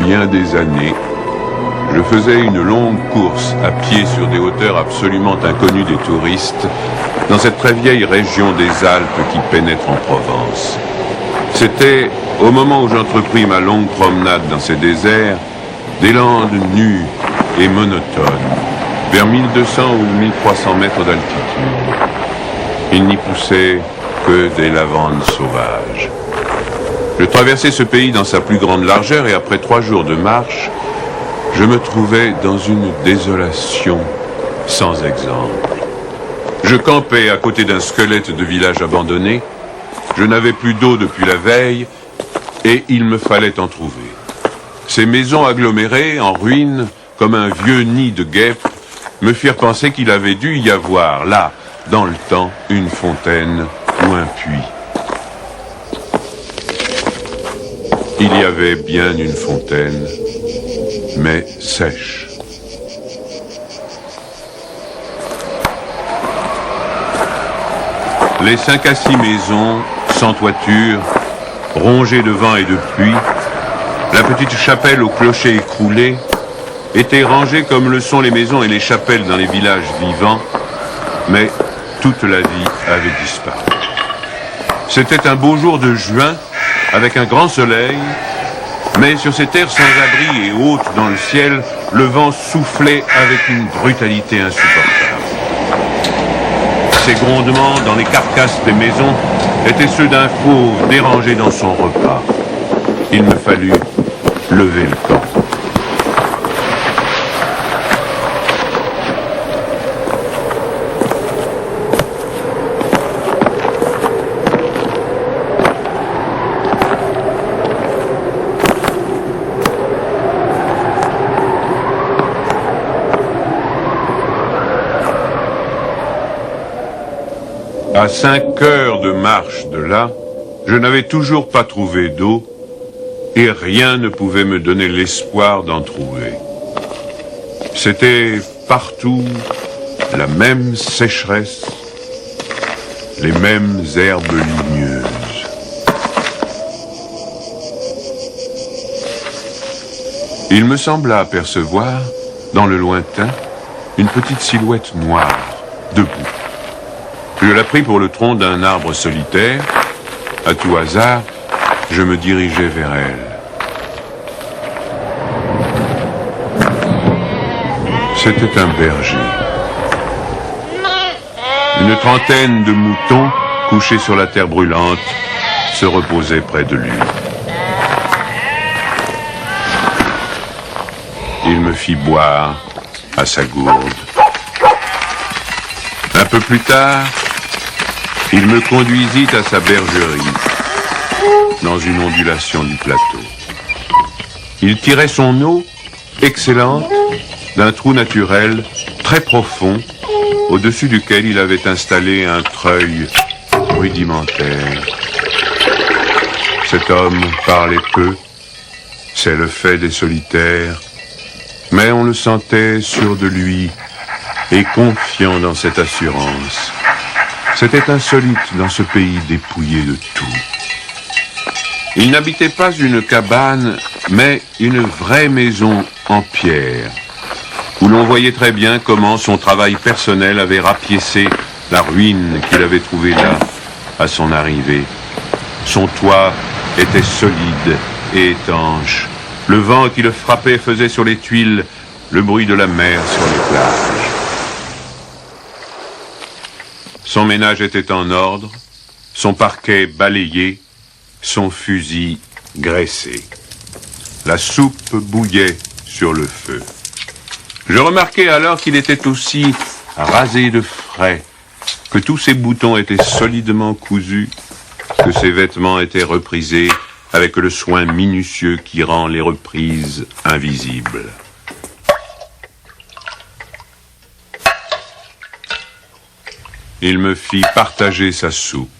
bien des années, je faisais une longue course à pied sur des hauteurs absolument inconnues des touristes, dans cette très vieille région des Alpes qui pénètre en Provence. C'était, au moment où j'entrepris ma longue promenade dans ces déserts, des landes nues et monotones, vers 1200 ou 1300 mètres d'altitude. Il n'y poussait que des lavandes sauvages. Je traversais ce pays dans sa plus grande largeur et après 3 jours de marche, je me trouvais dans une désolation sans exemple. Je campais à côté d'un squelette de village abandonné. Je n'avais plus d'eau depuis la veille et il me fallait en trouver. Ces maisons agglomérées, en ruine, comme un vieux nid de guêpes, me firent penser qu'il avait dû y avoir, là, dans le temps, une fontaine ou un puits. Il y avait bien une fontaine, mais sèche. Les 5 à 6 maisons, sans toiture, rongées de vent et de pluie, la petite chapelle au clocher écroulé, étaient rangées comme le sont les maisons et les chapelles dans les villages vivants, mais toute la vie avait disparu. C'était un beau jour de juin, avec un grand soleil, mais sur ces terres sans abri et hautes dans le ciel, le vent soufflait avec une brutalité insupportable. Ces grondements dans les carcasses des maisons étaient ceux d'un fauve dérangé dans son repas. Il me fallut lever le camp. À 5 heures de marche de là, je n'avais toujours pas trouvé d'eau et rien ne pouvait me donner l'espoir d'en trouver. C'était partout la même sécheresse, les mêmes herbes ligneuses. Il me sembla apercevoir, dans le lointain, une petite silhouette noire, debout. Je la pris pour le tronc d'un arbre solitaire. À tout hasard, je me dirigeai vers elle. C'était un berger. Une trentaine de moutons, couchés sur la terre brûlante, se reposaient près de lui. Il me fit boire à sa gourde. Un peu plus tard, il me conduisit à sa bergerie, dans une ondulation du plateau. Il tirait son eau, excellente, d'un trou naturel très profond, au-dessus duquel il avait installé un treuil rudimentaire. Cet homme parlait peu, c'est le fait des solitaires, mais on le sentait sûr de lui et confiant dans cette assurance. C'était insolite dans ce pays dépouillé de tout. Il n'habitait pas une cabane, mais une vraie maison en pierre, où l'on voyait très bien comment son travail personnel avait rapiécé la ruine qu'il avait trouvée là, à son arrivée. Son toit était solide et étanche. Le vent qui le frappait faisait sur les tuiles le bruit de la mer sur les plages. Son ménage était en ordre, son parquet balayé, son fusil graissé. La soupe bouillait sur le feu. Je remarquai alors qu'il était aussi rasé de frais, que tous ses boutons étaient solidement cousus, que ses vêtements étaient reprisés avec le soin minutieux qui rend les reprises invisibles. Il me fit partager sa soupe.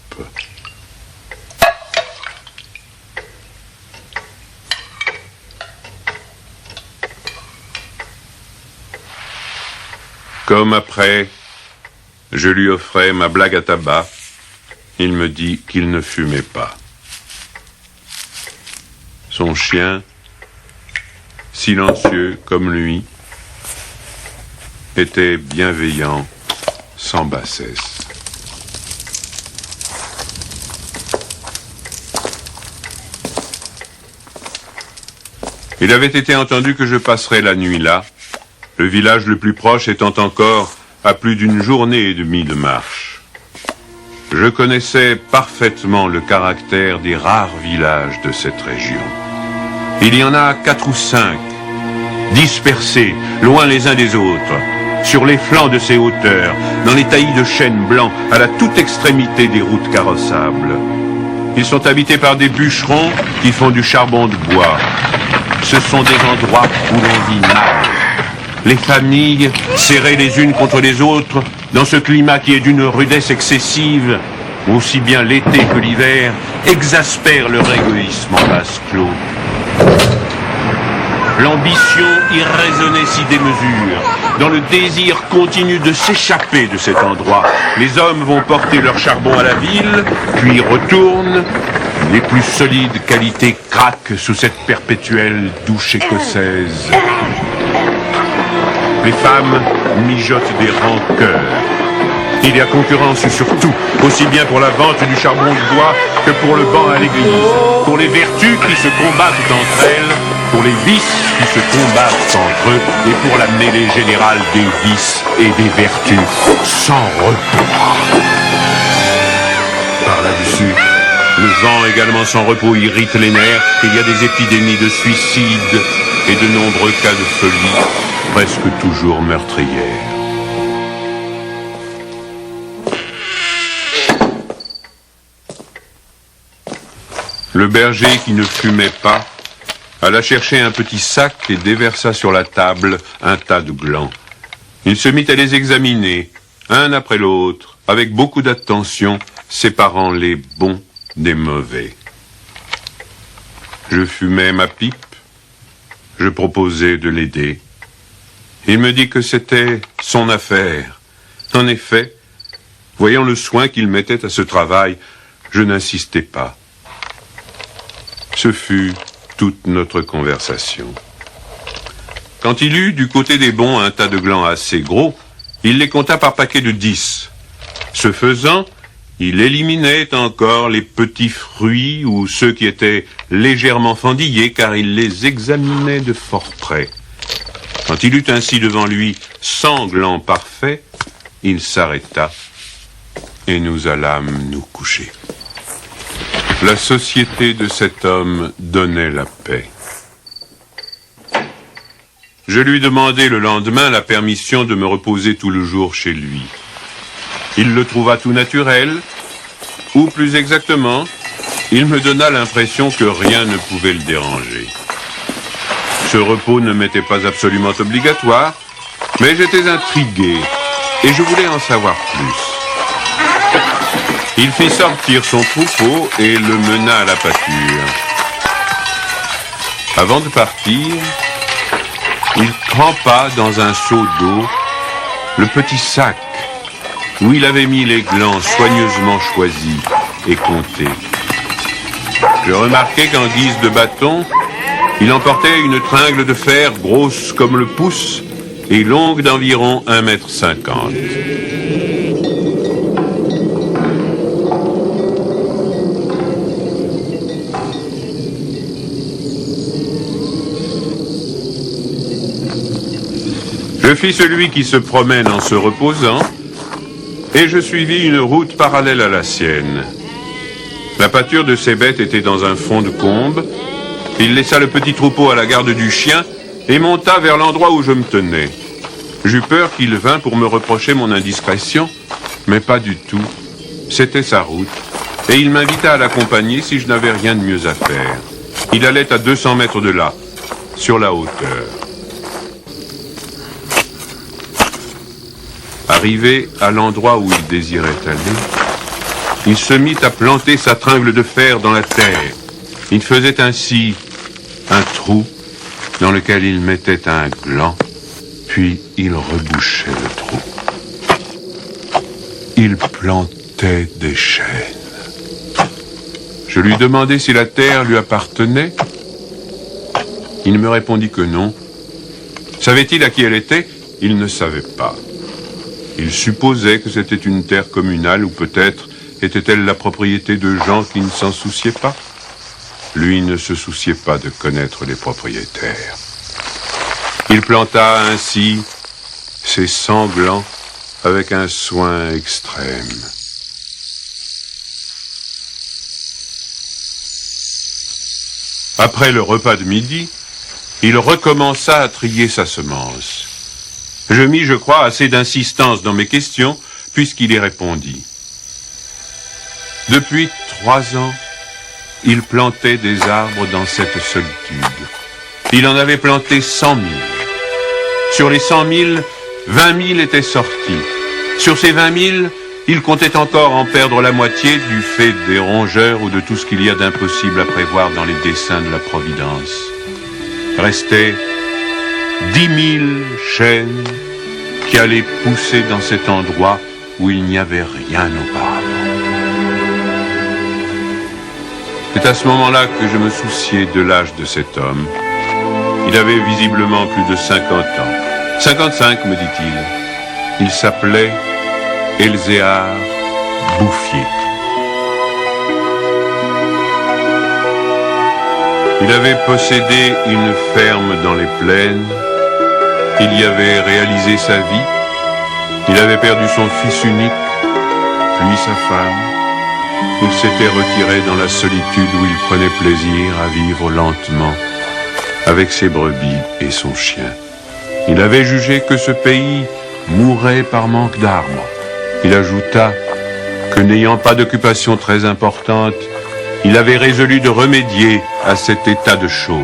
Comme après, je lui offrais ma blague à tabac, il me dit qu'il ne fumait pas. Son chien, silencieux comme lui, était bienveillant sans bassesse. Il avait été entendu que je passerais la nuit là, le village le plus proche étant encore à plus d'une journée et demie de marche. Je connaissais parfaitement le caractère des rares villages de cette région. Il y en a 4 ou 5, dispersés, loin les uns des autres, sur les flancs de ces hauteurs, dans les taillis de chênes blancs, à la toute extrémité des routes carrossables. Ils sont habités par des bûcherons qui font du charbon de bois. Ce sont des endroits où l'on vit mal. Les familles, serrées les unes contre les autres, dans ce climat qui est d'une rudesse excessive, aussi bien l'été que l'hiver, exaspèrent leur égoïsme en vase clos. L'ambition irraisonnée s'y démesure. Dans le désir continu de s'échapper de cet endroit, les hommes vont porter leur charbon à la ville, puis retournent. Les plus solides qualités craquent sous cette perpétuelle douche écossaise. Les femmes mijotent des rancœurs. Il y a concurrence sur tout, aussi bien pour la vente du charbon de bois que pour le banc à l'église, pour les vertus qui se combattent entre elles, pour les vices qui se combattent entre eux, et pour la mêlée générale des vices et des vertus, sans repos. Par là-dessus, le vent également sans repos irrite les nerfs. Il y a des épidémies de suicide et de nombreux cas de folie, presque toujours meurtrières. Le berger qui ne fumait pas alla chercher un petit sac et déversa sur la table un tas de glands. Il se mit à les examiner, un après l'autre, avec beaucoup d'attention, séparant les bons des mauvais. Je fumais ma pipe, je proposais de l'aider. Il me dit que c'était son affaire. En effet, voyant le soin qu'il mettait à ce travail, je n'insistais pas. Ce fut toute notre conversation. Quand il eut du côté des bons un tas de glands assez gros, il les compta par paquet de 10. Ce faisant, il éliminait encore les petits fruits ou ceux qui étaient légèrement fendillés, car il les examinait de fort près. Quand il eut ainsi devant lui 100 glands parfaits, il s'arrêta et nous allâmes nous coucher. La société de cet homme donnait la paix. Je lui demandai le lendemain la permission de me reposer tout le jour chez lui. Il le trouva tout naturel, ou plus exactement, il me donna l'impression que rien ne pouvait le déranger. Ce repos ne m'était pas absolument obligatoire, mais j'étais intrigué et je voulais en savoir plus. Il fit sortir son troupeau et le mena à la pâture. Avant de partir, il trempa dans un seau d'eau le petit sac où il avait mis les glands soigneusement choisis et comptés. Je remarquai qu'en guise de bâton, il emportait une tringle de fer grosse comme le pouce et longue d'environ 1,50 m. Je fis celui qui se promène en se reposant, et je suivis une route parallèle à la sienne. La pâture de ces bêtes était dans un fond de combe. Il laissa le petit troupeau à la garde du chien et monta vers l'endroit où je me tenais. J'eus peur qu'il vînt pour me reprocher mon indiscrétion, mais pas du tout. C'était sa route, et il m'invita à l'accompagner si je n'avais rien de mieux à faire. Il allait à 200 mètres de là, sur la hauteur. Arrivé à l'endroit où il désirait aller, il se mit à planter sa tringle de fer dans la terre. Il faisait ainsi un trou dans lequel il mettait un gland, puis il rebouchait le trou. Il plantait des chênes. Je lui demandai si la terre lui appartenait. Il me répondit que non. Savait-il à qui elle était? Il ne savait pas. Il supposait que c'était une terre communale ou peut-être était-elle la propriété de gens qui ne s'en souciaient pas. Lui ne se souciait pas de connaître les propriétaires. Il planta ainsi ses semblants avec un soin extrême. Après le repas de midi, il recommença à trier sa semence. Je mis, je crois, assez d'insistance dans mes questions, puisqu'il y répondit. Depuis 3 ans, il plantait des arbres dans cette solitude. Il en avait planté 100 000. Sur les 100 000, 20 000 étaient sortis. Sur ces 20 000, il comptait encore en perdre la moitié du fait des rongeurs ou de tout ce qu'il y a d'impossible à prévoir dans les desseins de la Providence. Restaient 10 000 chênes qui allaient pousser dans cet endroit où il n'y avait rien auparavant. C'est à ce moment-là que je me souciais de l'âge de cet homme. Il avait visiblement plus de 50 ans. 55, me dit-il. Il s'appelait Elzéar Bouffier. Il avait possédé une ferme dans les plaines. Il y avait réalisé sa vie. Il avait perdu son fils unique, puis sa femme. Il s'était retiré dans la solitude où il prenait plaisir à vivre lentement avec ses brebis et son chien. Il avait jugé que ce pays mourrait par manque d'arbres. Il ajouta que n'ayant pas d'occupation très importante, il avait résolu de remédier à cet état de choses.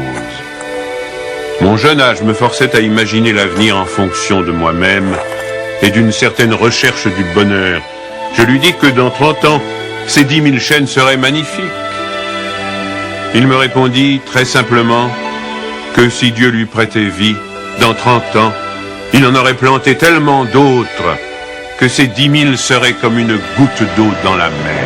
Mon jeune âge me forçait à imaginer l'avenir en fonction de moi-même et d'une certaine recherche du bonheur. Je lui dis que dans 30 ans, ces 10 000 chênes seraient magnifiques. Il me répondit très simplement que si Dieu lui prêtait vie, dans 30 ans, il en aurait planté tellement d'autres que ces 10 000 seraient comme une goutte d'eau dans la mer.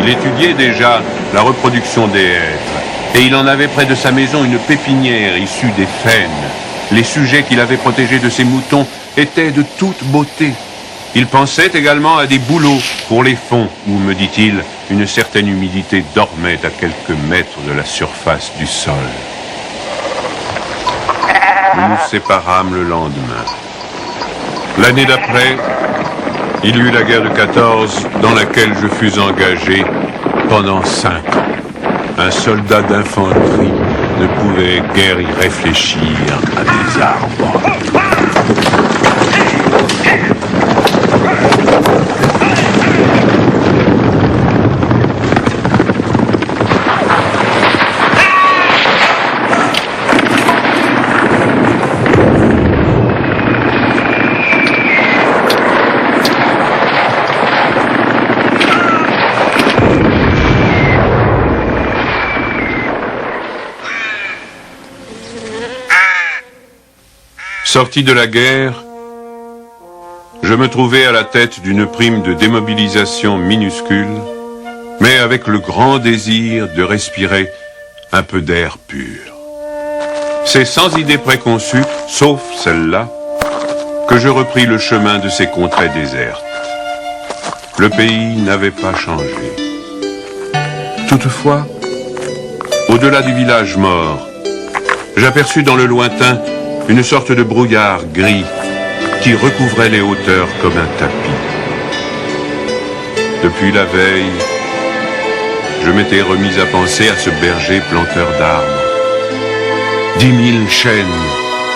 Il étudiait déjà la reproduction des hêtres et il en avait près de sa maison une pépinière issue des faînes. Les sujets qu'il avait protégés de ses moutons étaient de toute beauté. Il pensait également à des bouleaux pour les fonds où, me dit-il, une certaine humidité dormait à quelques mètres de la surface du sol. Nous nous séparâmes le lendemain. L'année d'après, il y eut la guerre de 14 dans laquelle je fus engagé pendant 5 ans. Un soldat d'infanterie ne pouvait guère y réfléchir à des arbres. Sorti de la guerre, je me trouvais à la tête d'une prime de démobilisation minuscule, mais avec le grand désir de respirer un peu d'air pur. C'est sans idée préconçue, sauf celle-là, que je repris le chemin de ces contrées désertes. Le pays n'avait pas changé. Toutefois, au-delà du village mort, j'aperçus dans le lointain une sorte de brouillard gris qui recouvrait les hauteurs comme un tapis. Depuis la veille, je m'étais remis à penser à ce berger planteur d'arbres. 10 000 chênes,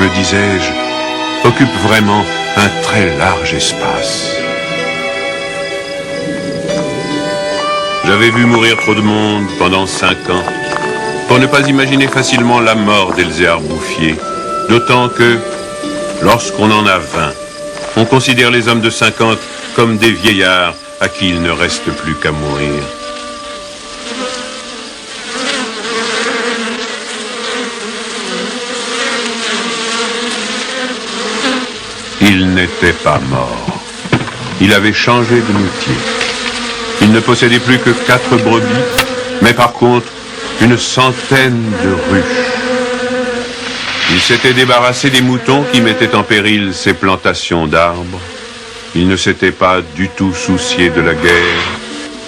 me disais-je, occupent vraiment un très large espace. J'avais vu mourir trop de monde pendant 5 ans pour ne pas imaginer facilement la mort d'Elzéar Bouffier. D'autant que, lorsqu'on en a 20, on considère les hommes de 50 comme des vieillards à qui il ne reste plus qu'à mourir. Il n'était pas mort. Il avait changé de métier. Il ne possédait plus que 4 brebis, mais par contre, une centaine de ruches. Il s'était débarrassé des moutons qui mettaient en péril ses plantations d'arbres. Il ne s'était pas du tout soucié de la guerre.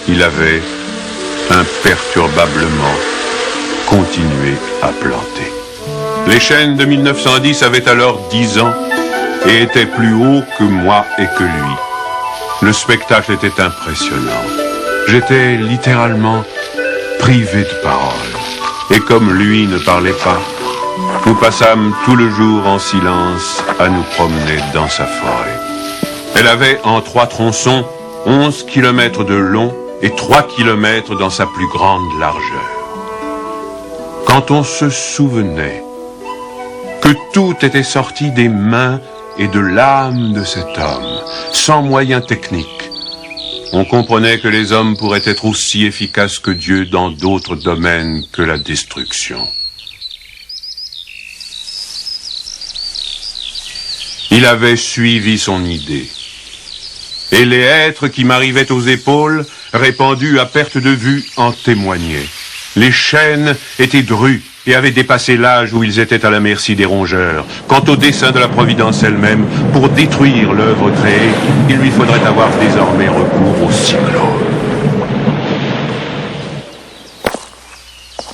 Il avait imperturbablement continué à planter. Les chênes de 1910 avaient alors 10 ans et étaient plus hauts que moi et que lui. Le spectacle était impressionnant. J'étais littéralement privé de parole. Et comme lui ne parlait pas, nous passâmes tout le jour en silence à nous promener dans sa forêt. Elle avait en 3 tronçons 11 kilomètres de long et 3 kilomètres dans sa plus grande largeur. Quand on se souvenait que tout était sorti des mains et de l'âme de cet homme, sans moyens techniques, on comprenait que les hommes pourraient être aussi efficaces que Dieu dans d'autres domaines que la destruction. Il avait suivi son idée. Et les hêtres qui m'arrivaient aux épaules, répandus à perte de vue, en témoignaient. Les chênes étaient drus et avaient dépassé l'âge où ils étaient à la merci des rongeurs. Quant au dessein de la Providence elle-même, pour détruire l'œuvre créée, il lui faudrait avoir désormais recours au cyclone.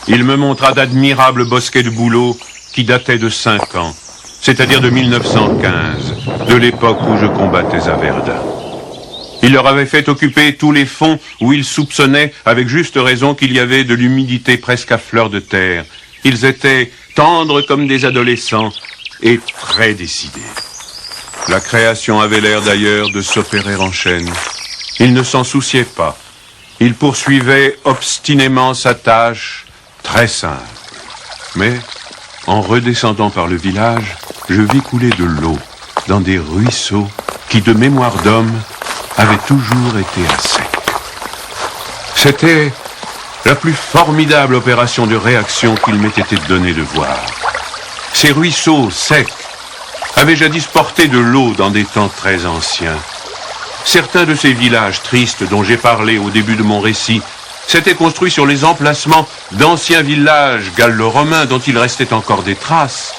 Il me montra d'admirables bosquets de bouleaux qui dataient de 5 ans, c'est-à-dire de 1915, de l'époque où je combattais à Verdun. Il leur avait fait occuper tous les fonds où ils soupçonnaient, avec juste raison, qu'il y avait de l'humidité presque à fleur de terre. Ils étaient tendres comme des adolescents et très décidés. La création avait l'air d'ailleurs de s'opérer en chaîne. Il ne s'en souciait pas. Il poursuivait obstinément sa tâche, très simple. Mais, en redescendant par le village, je vis couler de l'eau dans des ruisseaux qui, de mémoire d'homme, avaient toujours été à sec. C'était la plus formidable opération de réaction qu'il m'ait été donné de voir. Ces ruisseaux secs avaient jadis porté de l'eau dans des temps très anciens. Certains de ces villages tristes dont j'ai parlé au début de mon récit s'étaient construits sur les emplacements d'anciens villages gallo-romains dont il restait encore des traces,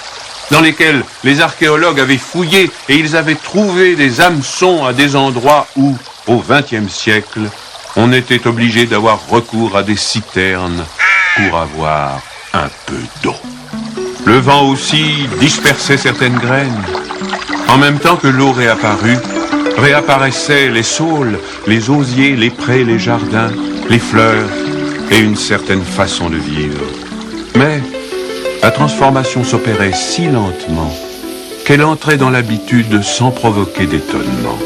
dans lesquels les archéologues avaient fouillé et ils avaient trouvé des hameçons à des endroits où, au XXe siècle, on était obligé d'avoir recours à des citernes pour avoir un peu d'eau. Le vent aussi dispersait certaines graines. En même temps que l'eau réapparut, réapparaissaient les saules, les osiers, les prés, les jardins, les fleurs et une certaine façon de vivre. Mais la transformation s'opérait si lentement qu'elle entrait dans l'habitude sans provoquer d'étonnement.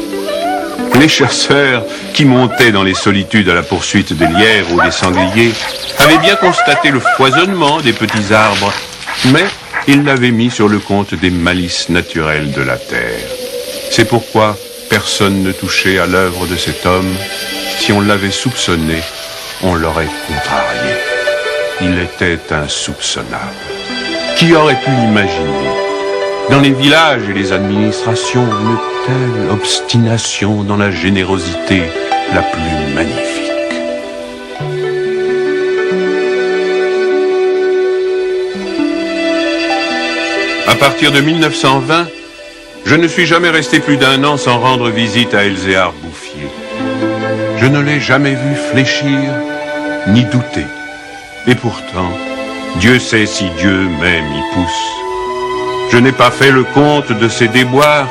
Les chasseurs qui montaient dans les solitudes à la poursuite des lièvres ou des sangliers avaient bien constaté le foisonnement des petits arbres, mais ils l'avaient mis sur le compte des malices naturelles de la terre. C'est pourquoi personne ne touchait à l'œuvre de cet homme. Si on l'avait soupçonné, on l'aurait contrarié. Il était insoupçonnable. Qui aurait pu imaginer, dans les villages et les administrations, une telle obstination dans la générosité la plus magnifique? À partir de 1920, je ne suis jamais resté plus d'1 an sans rendre visite à Elzéar Bouffier. Je ne l'ai jamais vu fléchir ni douter. Et pourtant, Dieu sait si Dieu même y pousse. Je n'ai pas fait le compte de ses déboires.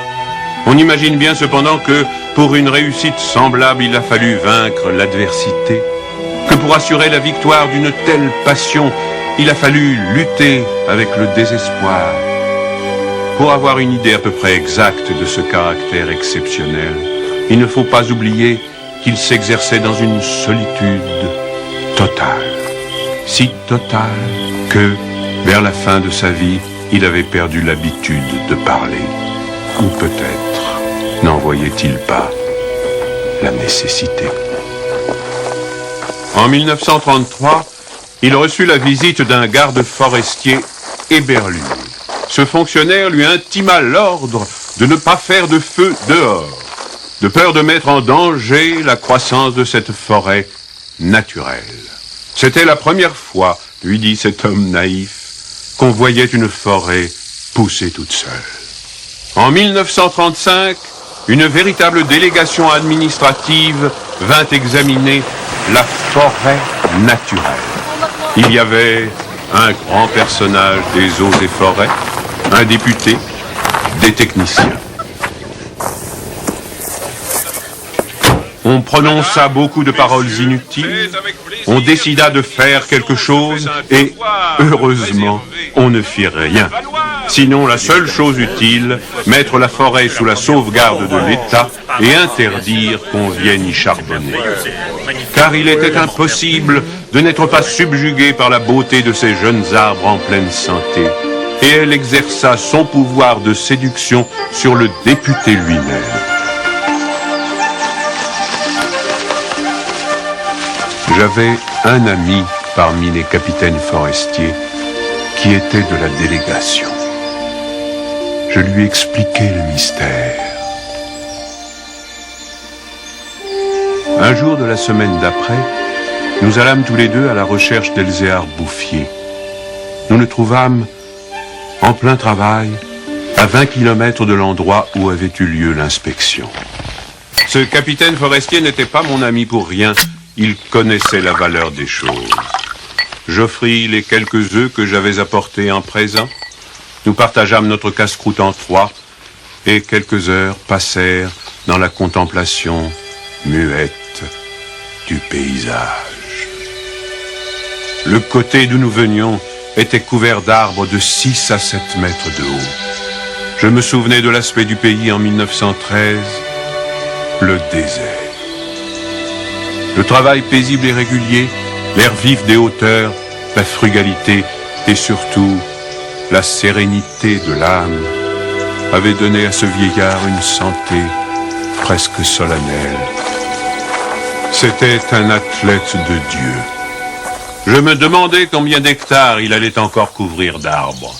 On imagine bien cependant que pour une réussite semblable, il a fallu vaincre l'adversité. Que pour assurer la victoire d'une telle passion, il a fallu lutter avec le désespoir. Pour avoir une idée à peu près exacte de ce caractère exceptionnel, il ne faut pas oublier qu'il s'exerçait dans une solitude totale. Si totale que, vers la fin de sa vie, il avait perdu l'habitude de parler. Ou peut-être n'en voyait-il pas la nécessité. En 1933, il reçut la visite d'un garde forestier éberlu. Ce fonctionnaire lui intima l'ordre de ne pas faire de feu dehors, de peur de mettre en danger la croissance de cette forêt naturelle. C'était la première fois lui dit cet homme naïf, qu'on voyait une forêt pousser toute seule. En 1935, une véritable délégation administrative vint examiner la forêt naturelle. Il y avait un grand personnage des eaux et forêts, un député, des techniciens. On prononça beaucoup de paroles inutiles, on décida de faire quelque chose et, heureusement, on ne fit rien. Sinon, la seule chose utile, mettre la forêt sous la sauvegarde de l'État et interdire qu'on vienne y charbonner. Car il était impossible de n'être pas subjugué par la beauté de ces jeunes arbres en pleine santé. Et elle exerça son pouvoir de séduction sur le député lui-même. J'avais un ami parmi les capitaines forestiers qui était de la délégation. Je lui expliquai le mystère. Un jour de la semaine d'après, nous allâmes tous les deux à la recherche d'Elzéar Bouffier. Nous le trouvâmes en plein travail, à 20 km de l'endroit où avait eu lieu l'inspection. Ce capitaine forestier n'était pas mon ami pour rien. Il connaissait la valeur des choses. J'offris les quelques œufs que j'avais apportés en présent. Nous partageâmes notre casse-croûte en trois, et quelques heures passèrent dans la contemplation muette du paysage. Le côté d'où nous venions était couvert d'arbres de 6 à 7 mètres de haut. Je me souvenais de l'aspect du pays en 1913, le désert. Le travail paisible et régulier, l'air vif des hauteurs, la frugalité et surtout la sérénité de l'âme avaient donné à ce vieillard une santé presque solennelle. C'était un athlète de Dieu. Je me demandais combien d'hectares il allait encore couvrir d'arbres.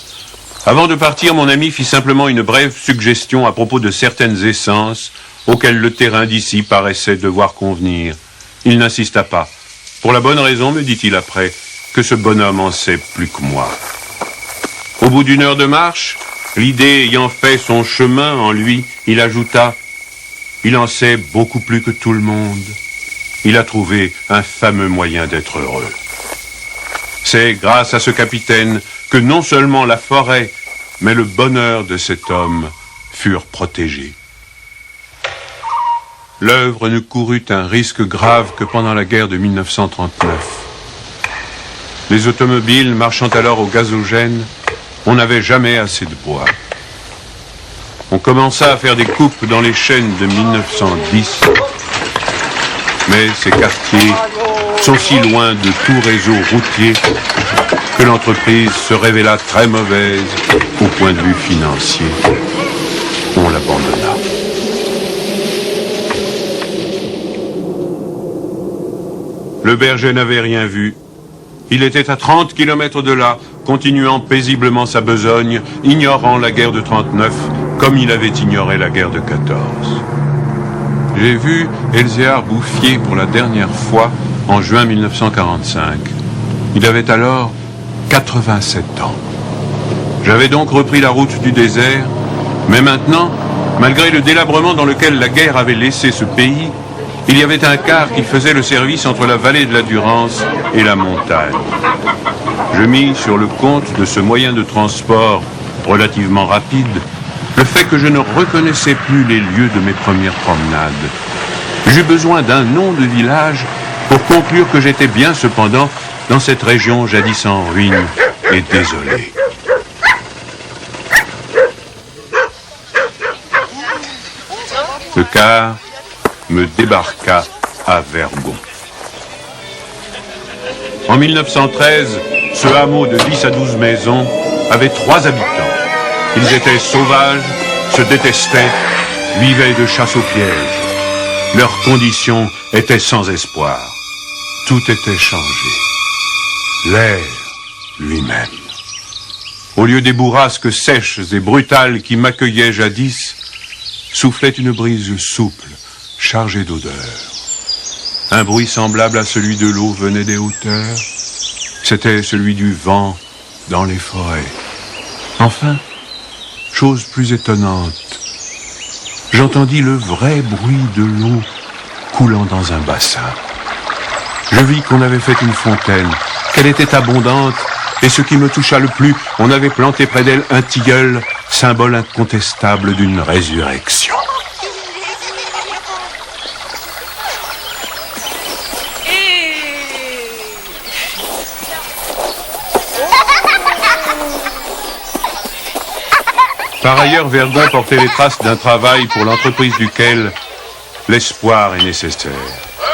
Avant de partir, mon ami fit simplement une brève suggestion à propos de certaines essences auxquelles le terrain d'ici paraissait devoir convenir. Il n'insista pas. Pour la bonne raison, me dit-il après, que ce bonhomme en sait plus que moi. Au bout d'une heure de marche, l'idée ayant fait son chemin en lui, il ajouta « Il en sait beaucoup plus que tout le monde. Il a trouvé un fameux moyen d'être heureux. » C'est grâce à ce capitaine que non seulement la forêt, mais le bonheur de cet homme furent protégés. L'œuvre ne courut un risque grave que pendant la guerre de 1939. Les automobiles marchant alors au gazogène, on n'avait jamais assez de bois. On commença à faire des coupes dans les chênes de 1910, mais ces quartiers sont si loin de tout réseau routier que l'entreprise se révéla très mauvaise au point de vue financier. On l'abandonna. Le berger n'avait rien vu. Il était à 30 km de là, continuant paisiblement sa besogne, ignorant la guerre de 39, comme il avait ignoré la guerre de 14. J'ai vu Elzéar Bouffier pour la dernière fois en juin 1945. Il avait alors 87 ans. J'avais donc repris la route du désert, mais maintenant, malgré le délabrement dans lequel la guerre avait laissé ce pays, il y avait un car qui faisait le service entre la vallée de la Durance et la montagne. Je mis sur le compte de ce moyen de transport relativement rapide le fait que je ne reconnaissais plus les lieux de mes premières promenades. J'eus besoin d'un nom de village pour conclure que j'étais bien cependant dans cette région jadis en ruine et désolée. Le car me débarqua à Vergon. En 1913, ce hameau de 10 à 12 maisons avait 3 habitants. Ils étaient sauvages, se détestaient, vivaient de chasse au piège. Leurs conditions étaient sans espoir. Tout était changé. L'air lui-même. Au lieu des bourrasques sèches et brutales qui m'accueillaient jadis, soufflait une brise souple, chargée d'odeurs. Un bruit semblable à celui de l'eau venait des hauteurs, C'était celui du vent dans les forêts. Enfin, chose plus étonnante, j'entendis le vrai bruit de l'eau coulant dans un bassin. Je vis qu'on avait fait une fontaine, qu'elle était abondante, et ce qui me toucha le plus, on avait planté près d'elle un tilleul, symbole incontestable d'une résurrection. Par ailleurs, Vergon portait les traces d'un travail pour l'entreprise duquel l'espoir est nécessaire.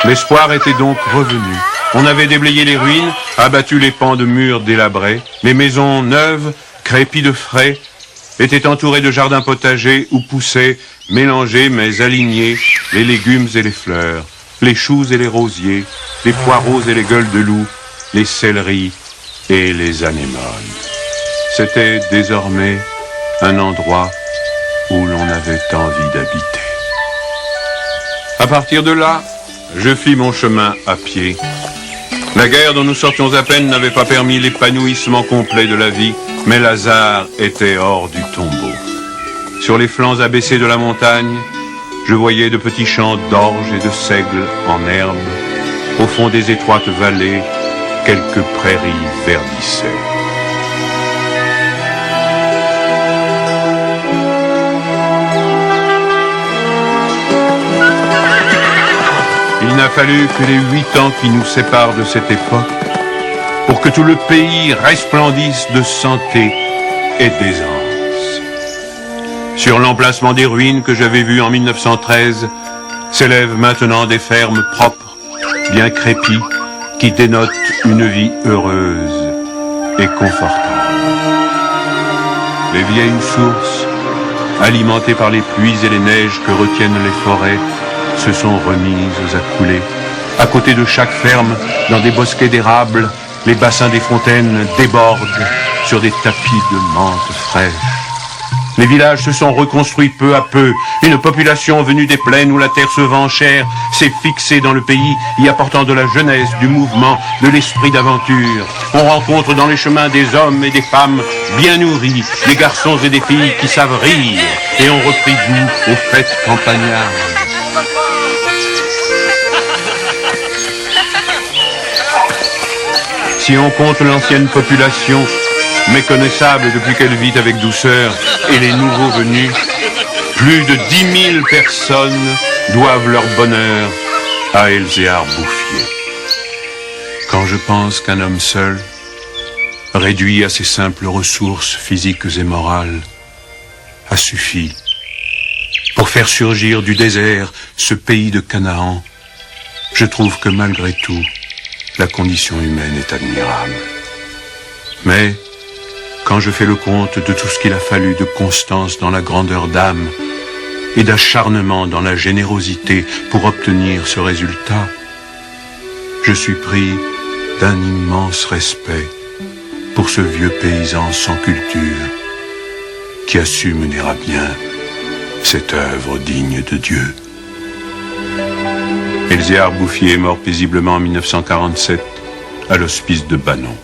L'espoir était donc revenu. On avait déblayé les ruines, abattu les pans de murs délabrés. Les maisons neuves, crépies de frais, étaient entourées de jardins potagers où poussaient, mélangés mais alignés, les légumes et les fleurs, les choux et les rosiers, les poireaux et les gueules de loup, les céleris et les anémones. C'était désormais un endroit où l'on avait envie d'habiter. À partir de là, je fis mon chemin à pied. La guerre dont nous sortions à peine n'avait pas permis l'épanouissement complet de la vie, mais Lazare était hors du tombeau. Sur les flancs abaissés de la montagne, je voyais de petits champs d'orge et de seigle en herbe. Au fond des étroites vallées, quelques prairies verdissaient. Il n'a fallu que les 8 ans qui nous séparent de cette époque pour que tout le pays resplendisse de santé et d'aisance. Sur l'emplacement des ruines que j'avais vues en 1913, s'élèvent maintenant des fermes propres, bien crépies, qui dénotent une vie heureuse et confortable. Les vieilles sources, alimentées par les pluies et les neiges que retiennent les forêts, se sont remises à couler. À côté de chaque ferme, dans des bosquets d'érables, les bassins des fontaines débordent sur des tapis de menthe fraîche. Les villages se sont reconstruits peu à peu. Une population venue des plaines où la terre se vend chère s'est fixée dans le pays, y apportant de la jeunesse, du mouvement, de l'esprit d'aventure. On rencontre dans les chemins des hommes et des femmes bien nourris, des garçons et des filles qui savent rire et ont repris goût aux fêtes campagnardes. Si on compte l'ancienne population, méconnaissable depuis qu'elle vit avec douceur, et les nouveaux venus, plus de 10 000 personnes doivent leur bonheur à Elzéar Bouffier. Quand je pense qu'un homme seul, réduit à ses simples ressources physiques et morales, a suffi pour faire surgir du désert ce pays de Canaan, je trouve que malgré tout, la condition humaine est admirable. Mais, quand je fais le compte de tout ce qu'il a fallu de constance dans la grandeur d'âme et d'acharnement dans la générosité pour obtenir ce résultat, je suis pris d'un immense respect pour ce vieux paysan sans culture qui a su mener à bien cette œuvre digne de Dieu. Elzéar Bouffier est mort paisiblement en 1947 à l'hospice de Banon.